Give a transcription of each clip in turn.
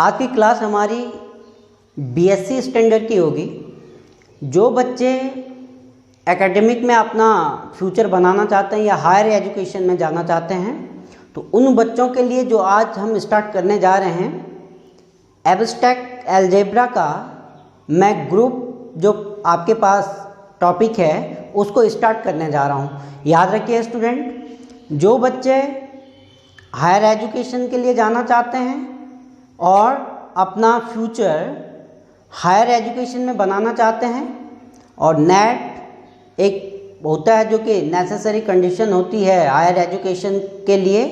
आज की क्लास हमारी बीएससी स्टैंडर्ड की होगी। जो बच्चे एकेडमिक में अपना फ्यूचर बनाना चाहते हैं या हायर एजुकेशन में जाना चाहते हैं, तो उन बच्चों के लिए जो आज हम स्टार्ट करने जा रहे हैं, एब्स्ट्रैक्ट अलजेब्रा का मैं ग्रुप जो आपके पास टॉपिक है उसको स्टार्ट करने जा रहा हूँ। याद रखिए स्टूडेंट, जो बच्चे हायर एजुकेशन के लिए जाना चाहते हैं और अपना फ्यूचर हायर एजुकेशन में बनाना चाहते हैं, और नेट एक होता है जो कि नेसेसरी कंडीशन होती है हायर एजुकेशन के लिए,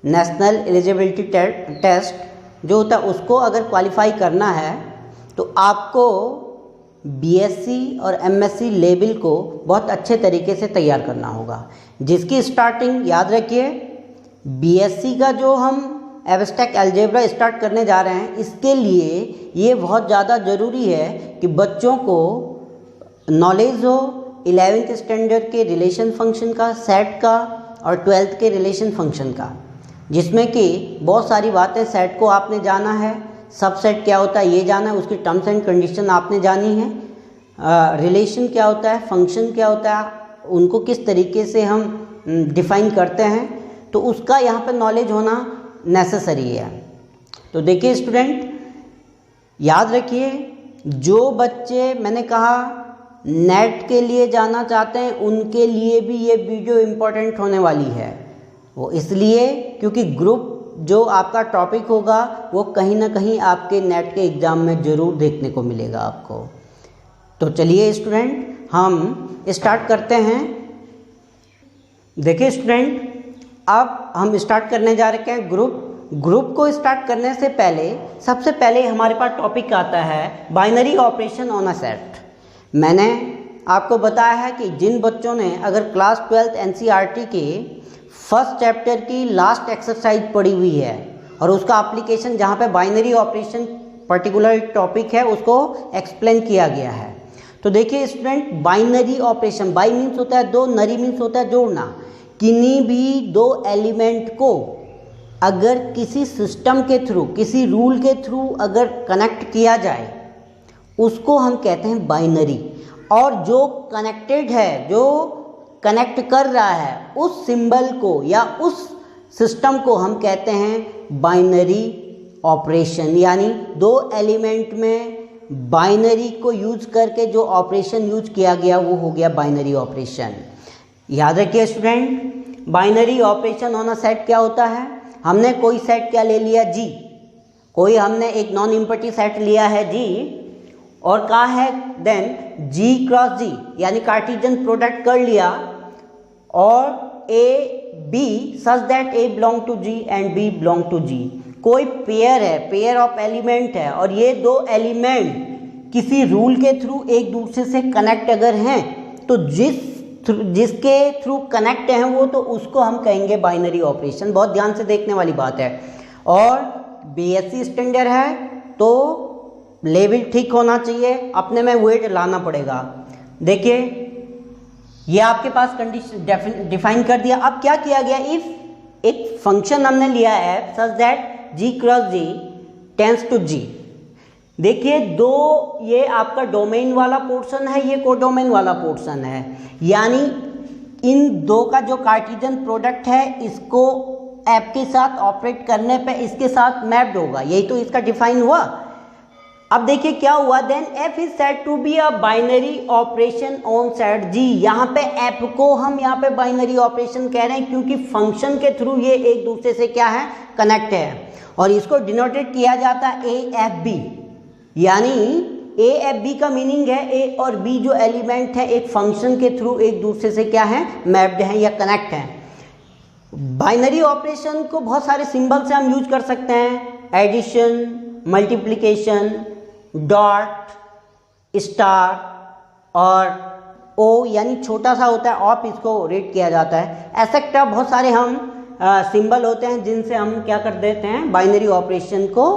नेशनल एलिजिबिलिटी टेस्ट जो होता है, उसको अगर क्वालिफाई करना है तो आपको बीएससी और एमएससी लेवल को बहुत अच्छे तरीके से तैयार करना होगा, जिसकी स्टार्टिंग याद रखिए बीएससी का जो हम एब्स्ट्रैक्ट अलजेब्रा स्टार्ट करने जा रहे हैं, इसके लिए ये बहुत ज़्यादा ज़रूरी है कि बच्चों को नॉलेज हो 11th स्टैंडर्ड के रिलेशन फंक्शन का, सेट का और 12th के रिलेशन फंक्शन का, जिसमें कि बहुत सारी बातें सेट को आपने जाना है, सबसेट क्या होता है ये जाना है, उसकी टर्म्स एंड कंडीशन आपने जानी है, रिलेशन क्या होता है, फंक्शन क्या होता है, उनको किस तरीके से हम डिफ़ाइन करते हैं, तो उसका यहाँ पर नॉलेज होना नेसेसरी है। तो देखिए स्टूडेंट, याद रखिए, जो बच्चे मैंने कहा नेट के लिए जाना चाहते हैं उनके लिए भी ये वीडियो इम्पोर्टेंट होने वाली है। वो इसलिए क्योंकि ग्रुप जो आपका टॉपिक होगा वो कहीं ना कहीं आपके नेट के एग्ज़ाम में ज़रूर देखने को मिलेगा आपको। तो चलिए स्टूडेंट, हम स्टार्ट करते हैं। देखिए स्टूडेंट, अब हम स्टार्ट करने जा रहे हैं ग्रुप को स्टार्ट करने से पहले सबसे पहले हमारे पास टॉपिक आता है binary operation on a set. मैंने आपको बताया है कि जिन बच्चों ने अगर क्लास 12 एनसीईआरटी के फर्स्ट चैप्टर की लास्ट एक्सरसाइज पढ़ी हुई है और उसका एप्लीकेशन जहाँ पे बाइनरी ऑपरेशन पर्टिकुलर टॉपिक है उसको एक्सप्लेन किया गया है। तो देखिए student, binary operation, by means होता है दो, नरी मीन्स होता है जोड़ना। किन्हीं भी दो एलिमेंट को अगर किसी सिस्टम के थ्रू, किसी रूल के थ्रू अगर कनेक्ट किया जाए उसको हम कहते हैं बाइनरी, और जो कनेक्टेड है, जो कनेक्ट कर रहा है उस सिंबल को या उस सिस्टम को हम कहते हैं बाइनरी ऑपरेशन। यानी दो एलिमेंट में बाइनरी को यूज करके जो ऑपरेशन यूज किया गया वो हो गया बाइनरी ऑपरेशन। याद रखिए student, binary operation on a set क्या होता है। हमने कोई सेट क्या ले लिया जी, कोई हमने एक नॉन इम्पटी सेट लिया है जी, और कहा है देन जी क्रॉस जी, यानी कार्टेशियन प्रोडक्ट कर लिया, और A B such that A belong to G and B belong to G. कोई पेयर है, पेयर ऑफ एलिमेंट है, और ये दो एलिमेंट किसी रूल के थ्रू एक दूसरे से कनेक्ट अगर हैं, तो जिसके थ्रू कनेक्ट हैं वो, तो उसको हम कहेंगे बाइनरी ऑपरेशन। बहुत ध्यान से देखने वाली बात है। और बीएससी स्टैंडर्ड है तो लेवल ठीक होना चाहिए, अपने में वेट लाना पड़ेगा। देखिए ये आपके पास कंडीशन डिफाइन कर दिया। अब क्या किया गया, इफ एक फंक्शन हमने लिया है such that G cross G tends to G. देखिए दो, ये आपका डोमेन वाला पोर्शन है, ये कोडोमेन वाला पोर्शन है, यानी इन दो का जो कार्टेशियन प्रोडक्ट है इसको ऐप के साथ ऑपरेट करने पे इसके साथ मैप्ड होगा। यही तो इसका डिफाइन हुआ। अब देखिए क्या हुआ, then F is said to be a binary operation on set G. यहाँ पे एफ को हम यहाँ पे बाइनरी ऑपरेशन कह रहे हैं क्योंकि फंक्शन के थ्रू ये एक दूसरे से क्या है, कनेक्ट है, और इसको डिनोटेड किया जाता है ए एफ बी। यानी ए एफ बी का मीनिंग है ए और बी जो एलिमेंट है एक फंक्शन के थ्रू एक दूसरे से क्या है, मैप्ड हैं या कनेक्ट हैं। बाइनरी ऑपरेशन को बहुत सारे सिंबल से हम यूज कर सकते हैं, एडिशन, मल्टीप्लिकेशन, डॉट, स्टार और ओ, यानी छोटा सा होता है ऑफ, इसको रीड किया जाता है। ऐसे बहुत सारे हम सिंबल होते हैं जिनसे हम क्या कर देते हैं, बाइनरी ऑपरेशन को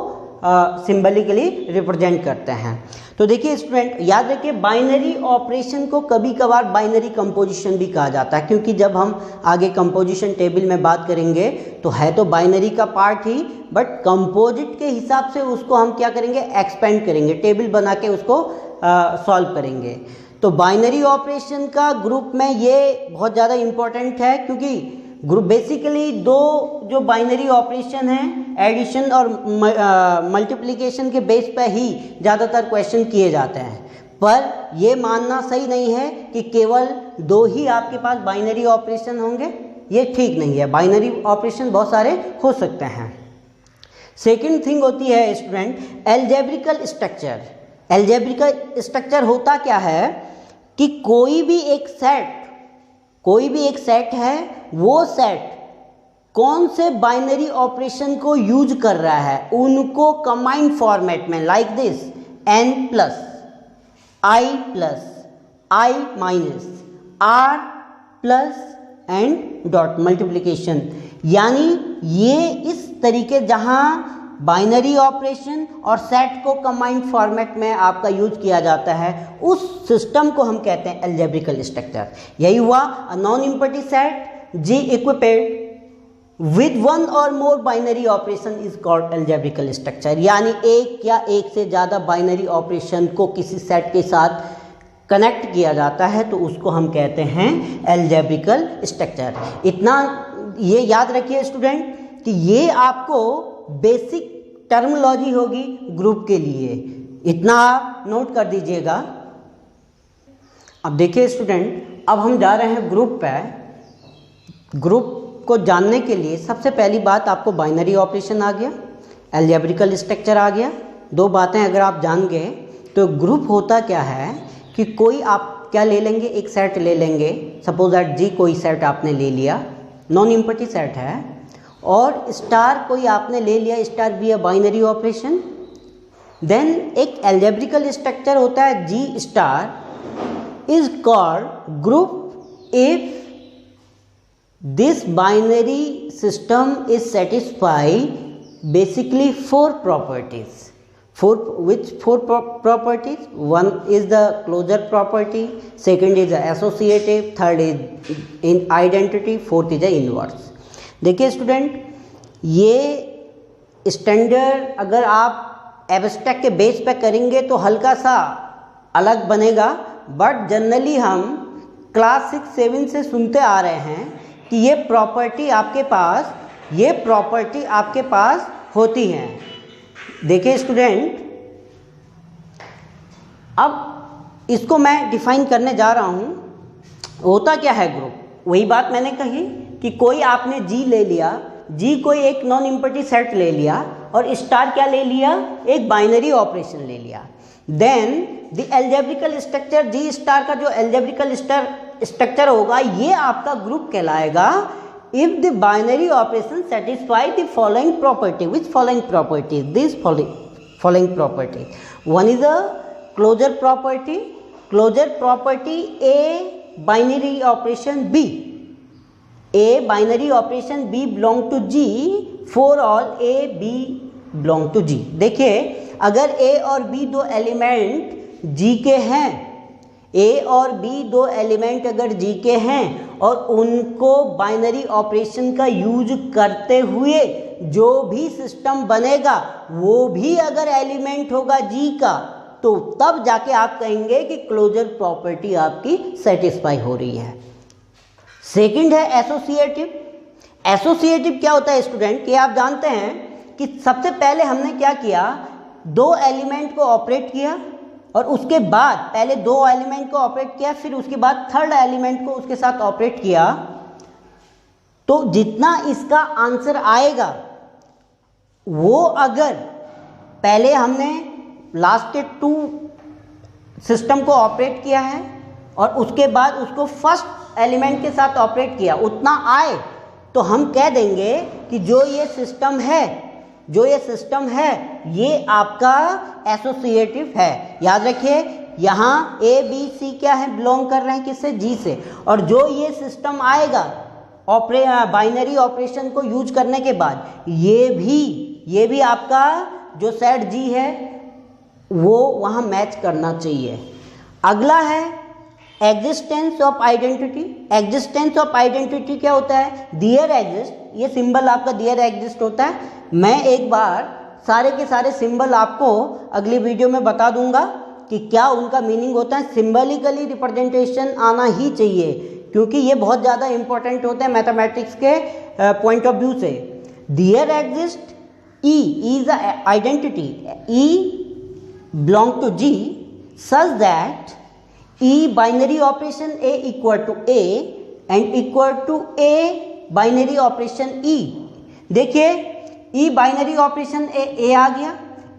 सिंबलिकली रिप्रेजेंट करते हैं। तो देखिए स्टूडेंट, याद रखिए बाइनरी ऑपरेशन को कभी कभार बाइनरी कंपोजिशन भी कहा जाता है, क्योंकि जब हम आगे कंपोजिशन टेबल में बात करेंगे तो है तो बाइनरी का पार्ट ही, बट कंपोजिट के हिसाब से उसको हम क्या करेंगे, एक्सपेंड करेंगे, टेबल बना के उसको सॉल्व करेंगे। तो बाइनरी ऑपरेशन का ग्रुप में ये बहुत ज़्यादा इम्पोर्टेंट है, क्योंकि ग्रुप बेसिकली दो जो बाइनरी ऑपरेशन हैं, एडिशन और मल्टीप्लिकेशन के बेस पर ही ज़्यादातर क्वेश्चन किए जाते हैं। पर ये मानना सही नहीं है कि केवल दो ही आपके पास बाइनरी ऑपरेशन होंगे, ये ठीक नहीं है। बाइनरी ऑपरेशन बहुत सारे हो सकते हैं। सेकंड थिंग होती है student algebraical structure. Algebraical structure होता क्या है कि कोई भी एक सेट है, वो सेट कौन से बाइनरी ऑपरेशन को यूज कर रहा है, उनको कंबाइंड फॉर्मेट में like this n plus i plus i minus r plus and dot multiplication, यानी ये इस तरीके जहां बाइनरी ऑपरेशन और सेट को कंबाइंड फॉर्मेट में आपका यूज किया जाता है, उस सिस्टम को हम कहते हैं एल्जेब्रिकल स्ट्रक्चर। यही हुआ a non empty set G equipped with one और more binary operation is called algebraic structure, यानी एक या एक से ज़्यादा बाइनरी ऑपरेशन को किसी सेट के साथ कनेक्ट किया जाता है तो उसको हम कहते हैं एल्जेब्रिकल स्ट्रक्चर। इतना ये याद रखिए स्टूडेंट कि ये आपको बेसिक टर्मिनोलॉजी होगी ग्रुप के लिए, इतना आप नोट कर दीजिएगा। अब देखिए स्टूडेंट, अब हम जा रहे हैं ग्रुप पे। ग्रुप को जानने के लिए सबसे पहली बात आपको बाइनरी ऑपरेशन आ गया, एल्जेब्रिकल स्ट्रक्चर आ गया। दो बातें अगर आप जान गए तो ग्रुप होता क्या है कि कोई आप क्या ले लेंगे, एक सेट ले लेंगे, सपोज दैट जी कोई सेट आपने ले लिया, नॉन एम्प्टी सेट है, और स्टार कोई आपने ले लिया, star be a binary operation. Then एक एल्जेब्रिकल स्ट्रक्चर होता है G star is called group if this binary system is satisfy basically four properties. Four properties? One is the closure property, second is the associative, third is in identity, fourth is the inverse। देखिए student, ये standard अगर आप abstract के base पे करेंगे तो हल्का सा अलग बनेगा, बट जनरली हम क्लास 6-7 से सुनते आ रहे हैं कि ये प्रॉपर्टी आपके पास होती हैं। देखिए स्टूडेंट, अब इसको मैं डिफाइन करने जा रहा हूँ। होता क्या है ग्रुप, वही बात मैंने कही कि कोई आपने जी ले लिया, जी कोई एक नॉन एम्प्टी सेट ले लिया, और स्टार क्या ले लिया, एक बाइनरी ऑपरेशन ले लिया। Then the algebraical structure G star का जो एल्जेब्रिकल स्ट्रक्चर होगा ये आपका ग्रुप कहलाएगा if the binary operation satisfy the following property। which following property? These following property. One is a closure property A binary operation B, A binary operation B belong to G for all A B belong to G। देखिए अगर A और B दो element G के हैं, A और B दो element अगर G के हैं और उनको बाइनरी ऑपरेशन का यूज करते हुए जो भी सिस्टम बनेगा वो भी अगर एलिमेंट होगा G का, तो तब जाके आप कहेंगे कि क्लोजर प्रॉपर्टी आपकी सेटिस्फाई हो रही है। सेकंड है एसोसिएटिव। एसोसिएटिव क्या होता है स्टूडेंट, कि आप जानते हैं कि सबसे पहले हमने क्या किया, दो एलिमेंट को ऑपरेट किया, और उसके बाद पहले दो एलिमेंट को ऑपरेट किया, फिर उसके बाद थर्ड एलिमेंट को उसके साथ ऑपरेट किया। तो जितना इसका आंसर आएगा वो अगर पहले हमने लास्ट के 2 सिस्टम को ऑपरेट किया है और उसके बाद उसको फर्स्ट एलिमेंट के साथ ऑपरेट किया, उतना आए तो हम कह देंगे कि जो ये सिस्टम है ये आपका एसोसिएटिव है। याद रखिए यहाँ ए बी सी क्या है, बिलोंग कर रहे हैं किससे, जी से, और जो ये सिस्टम आएगा बाइनरी ऑपरेशन को यूज करने के बाद ये भी आपका जो सेट जी है वो वहाँ मैच करना चाहिए। अगला है existence of identity. Existence of identity क्या होता है? देयर एग्जिस्ट, ये सिंबल आपका देयर एग्जिस्ट होता है। मैं एक बार सारे के सारे सिंबल आपको अगली वीडियो में बता दूंगा कि क्या उनका मीनिंग होता है। सिंबलिकली रिप्रेजेंटेशन आना ही चाहिए क्योंकि ये बहुत ज़्यादा इंपॉर्टेंट होते हैं मैथमेटिक्स के पॉइंट ऑफ व्यू से। There exist E is the identity, E belong to G such that E binary operation A equal to A and equal to A binary operation E। देखिए E binary operation A आ गया,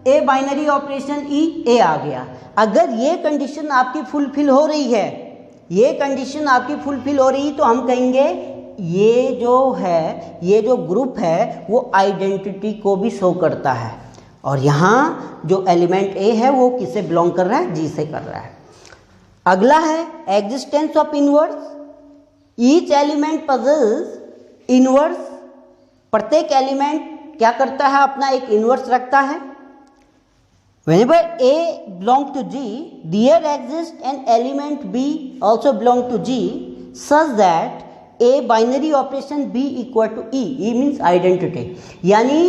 A binary operation E A आ गया। अगर ये condition आपकी fulfil हो रही है, ये कंडीशन आपकी फुलफिल हो रही तो हम कहेंगे ये जो है, ये जो ग्रुप है वो आइडेंटिटी को भी शो करता है। और यहाँ जो एलिमेंट ए है वो किससे बिलोंग कर रहा है? जी से कर रहा है। अगला है existence of inverse. Each element possess inverse. प्रत्येक एलिमेंट क्या करता है? अपना एक इनवर्स रखता है। Whenever A belong to G, there exists an element B also belong to G such that A binary operation B equal to E। E means identity, यानी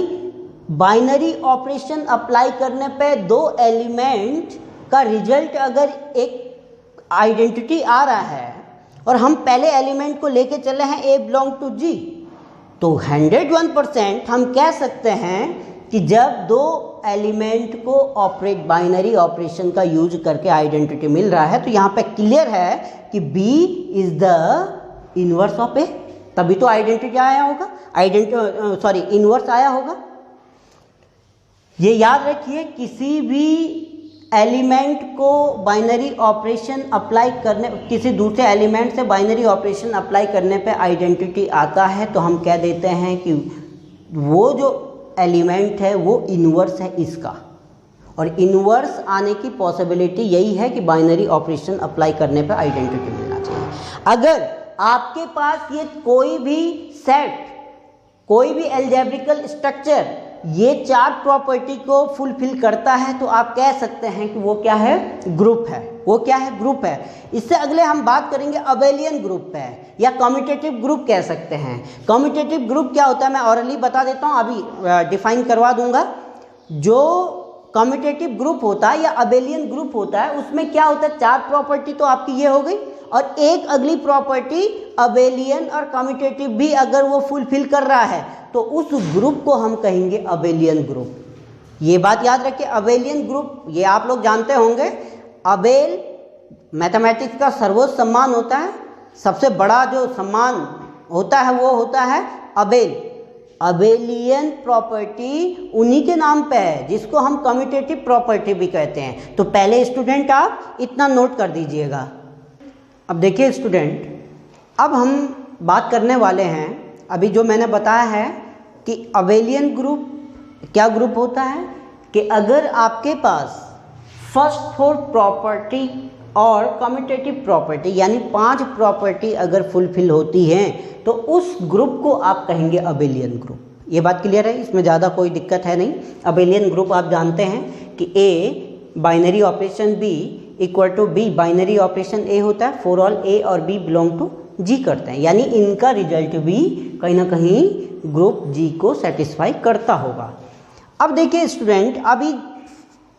binary operation apply करने पे दो एलिमेंट का result अगर एक identity आ रहा है और हम पहले एलिमेंट को लेके चले हैं A belong to G, तो 101% हम कह सकते हैं कि जब दो एलिमेंट को ऑपरेट बाइनरी ऑपरेशन का यूज करके आइडेंटिटी मिल रहा है तो यहाँ पे क्लियर है कि B is the inverse of A, तभी तो आइडेंटिटी आया होगा, इनवर्स आया होगा। ये याद रखिए, किसी भी एलिमेंट को बाइनरी ऑपरेशन अप्लाई करने, किसी दूसरे एलिमेंट से बाइनरी ऑपरेशन अप्लाई करने पे आइडेंटिटी आता है तो हम कह देते हैं कि वो जो एलिमेंट है वो इनवर्स है इसका। और इनवर्स आने की पॉसिबिलिटी यही है कि बाइनरी ऑपरेशन अप्लाई करने पे आइडेंटिटी मिलना चाहिए। अगर आपके पास ये कोई भी सेट, कोई भी अलजेब्रिकल स्ट्रक्चर ये चार प्रॉपर्टी को फुलफिल करता है तो आप कह सकते हैं कि वो क्या है? ग्रुप है। वो क्या है? ग्रुप है। इससे अगले हम बात करेंगे अबेलियन ग्रुप है या कम्यूटेटिव ग्रुप कह सकते हैं। कम्यूटेटिव ग्रुप क्या होता है मैं ऑरली बता देता हूँ, अभी डिफाइन करवा दूंगा। जो कम्यूटेटिव ग्रुप होता है या अबेलियन ग्रुप होता है उसमें क्या होता है? चार प्रॉपर्टी तो आपकी ये हो गई और एक अगली प्रॉपर्टी अबेलियन और कम्यूटेटिव भी अगर वो फुलफिल कर रहा है तो उस ग्रुप को हम कहेंगे अबेलियन ग्रुप। ये बात याद रखिए, अबेलियन ग्रुप ये आप लोग जानते होंगे। अबेल मैथमेटिक्स का सर्वोच्च सम्मान होता है, सबसे बड़ा जो सम्मान होता है वो होता है अबेल। अबेलियन प्रॉपर्टी उन्हीं के नाम पे है जिसको हम कम्यूटेटिव प्रॉपर्टी भी कहते हैं। तो पहले स्टूडेंट आप इतना नोट कर दीजिएगा। अब देखिए स्टूडेंट, अब हम बात करने वाले हैं, अभी जो मैंने बताया है कि अबेलियन ग्रुप क्या ग्रुप होता है कि अगर आपके पास फर्स्ट 4 प्रॉपर्टी और कम्यूटेटिव प्रॉपर्टी यानी 5 प्रॉपर्टी अगर फुलफिल होती हैं तो उस ग्रुप को आप कहेंगे अबेलियन ग्रुप। ये बात क्लियर है, इसमें ज़्यादा कोई दिक्कत है नहीं। अबेलियन ग्रुप आप जानते हैं कि A binary operation B equal to B, binary operation A होता है, फॉर ऑल A और B बिलोंग टू G करते हैं, यानी इनका रिजल्ट भी कहीं ना कहीं ग्रुप G को सेटिस्फाई करता होगा। अब देखिए स्टूडेंट, अभी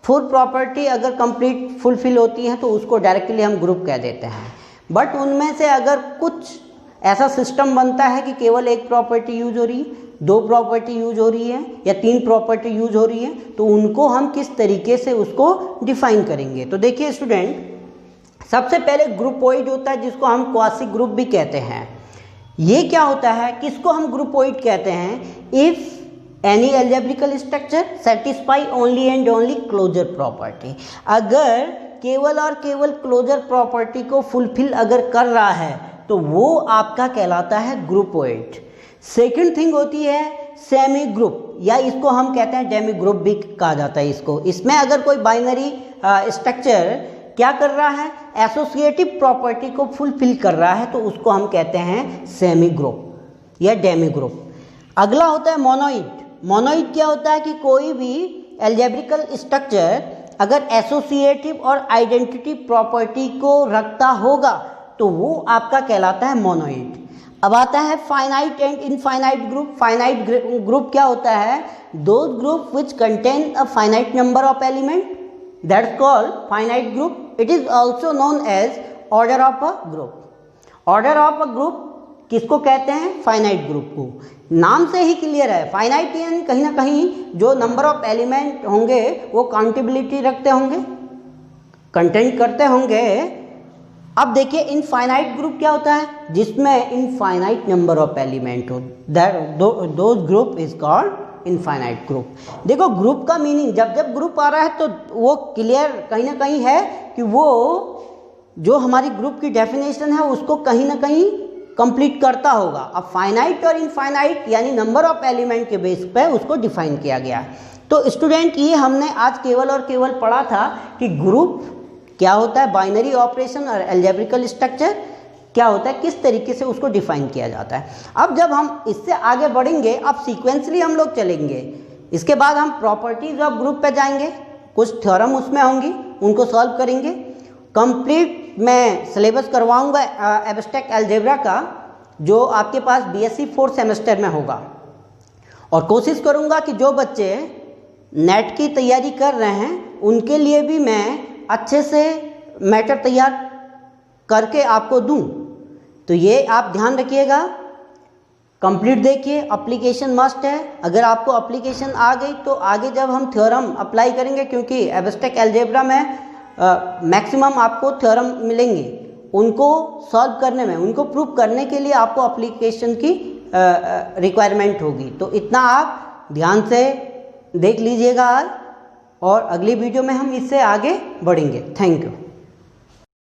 4 प्रॉपर्टी अगर कंप्लीट फुलफिल होती हैं तो उसको डायरेक्टली हम ग्रुप कह देते हैं। बट उनमें से अगर कुछ ऐसा सिस्टम बनता है कि केवल एक प्रॉपर्टी यूज हो रही है, 2 प्रॉपर्टी यूज हो रही है या 3 प्रॉपर्टी यूज हो रही है, तो उनको हम किस तरीके से उसको डिफाइन करेंगे। तो देखिए स्टूडेंट, सबसे पहले ग्रुपोइड होता है जिसको हम क्वासी ग्रुप भी कहते हैं। ये क्या होता है, किसको हम ग्रुपोइड कहते हैं? If any algebraic structure satisfy only and only closure property, अगर केवल और केवल क्लोजर प्रॉपर्टी को फुलफिल अगर कर रहा है तो वो आपका कहलाता है ग्रुपोइड। सेकंड थिंग होती है सेमी ग्रुप, या इसको हम कहते हैं डेमी ग्रुप भी कहा जाता है इसको। इसमें अगर कोई बाइनरी स्ट्रक्चर क्या कर रहा है, एसोसिएटिव प्रॉपर्टी को फुलफिल कर रहा है, तो उसको हम कहते हैं सेमी ग्रुप या डेमी ग्रुप। अगला होता है मोनोइड। मोनोइड क्या होता है कि कोई भी एल्जेब्रिकल स्ट्रक्चर अगर एसोसिएटिव और आइडेंटिटी प्रॉपर्टी को रखता होगा तो वो आपका कहलाता है मोनोइड। अब आता है finite and infinite group. Finite group क्या होता है? Those group which contain a finite number of element, that's called finite group. It is also known as order of a group. Order of a group किसको कहते हैं? Finite group को। नाम से ही clear है, फाइनाइट यानी कहीं ना कहीं जो नंबर ऑफ एलिमेंट होंगे वो काउंटेबिलिटी रखते होंगे, कंटेंट करते होंगे। अब देखिए इनफाइनाइट ग्रुप क्या होता है? जिसमें इनफाइनाइट नंबर ऑफ एलिमेंट हो, those group is called infinite group. देखो ग्रुप का मीनिंग जब जब ग्रुप आ रहा है तो वो क्लियर कहीं ना कहीं है कि वो जो हमारी ग्रुप की डेफिनेशन है उसको कहीं ना कहीं कंप्लीट करता होगा। अब फाइनाइट और इनफाइनाइट यानी नंबर ऑफ एलिमेंट के बेस पे उसको डिफाइन किया गया है। तो स्टूडेंट ये हमने आज केवल और केवल पढ़ा था कि ग्रुप क्या होता है, बाइनरी ऑपरेशन और अलजेब्रिकल स्ट्रक्चर क्या होता है, किस तरीके से उसको डिफाइन किया जाता है। अब जब हम इससे आगे बढ़ेंगे, अब सीक्वेंसली हम लोग चलेंगे। इसके बाद हम प्रॉपर्टीज ऑफ ग्रुप पे जाएंगे, कुछ थ्योरम उसमें होंगी, उनको सॉल्व करेंगे। कंप्लीट मैं सिलेबस करवाऊंगा एब्स्ट्रैक्ट अलजेब्रा का, जो आपके पास बीएससी 4th सेमेस्टर में होगा। और कोशिश करूंगा कि जो बच्चे नेट की तैयारी कर रहे हैं उनके लिए भी मैं अच्छे से मैटर तैयार करके आपको दूं। तो ये आप ध्यान रखिएगा, कंप्लीट देखिए। एप्लीकेशन मस्ट है। अगर आपको एप्लीकेशन आ गई तो आगे जब हम थ्योरम अप्लाई करेंगे, क्योंकि एब्स्ट्रैक्ट अलजेब्रा में मैक्सिमम आपको थ्योरम मिलेंगे, उनको सॉल्व करने में, उनको प्रूव करने के लिए आपको एप्लीकेशन की रिक्वायरमेंट होगी। तो इतना आप ध्यान से देख लीजिएगा आज, और अगली वीडियो में हम इससे आगे बढ़ेंगे। Thank you.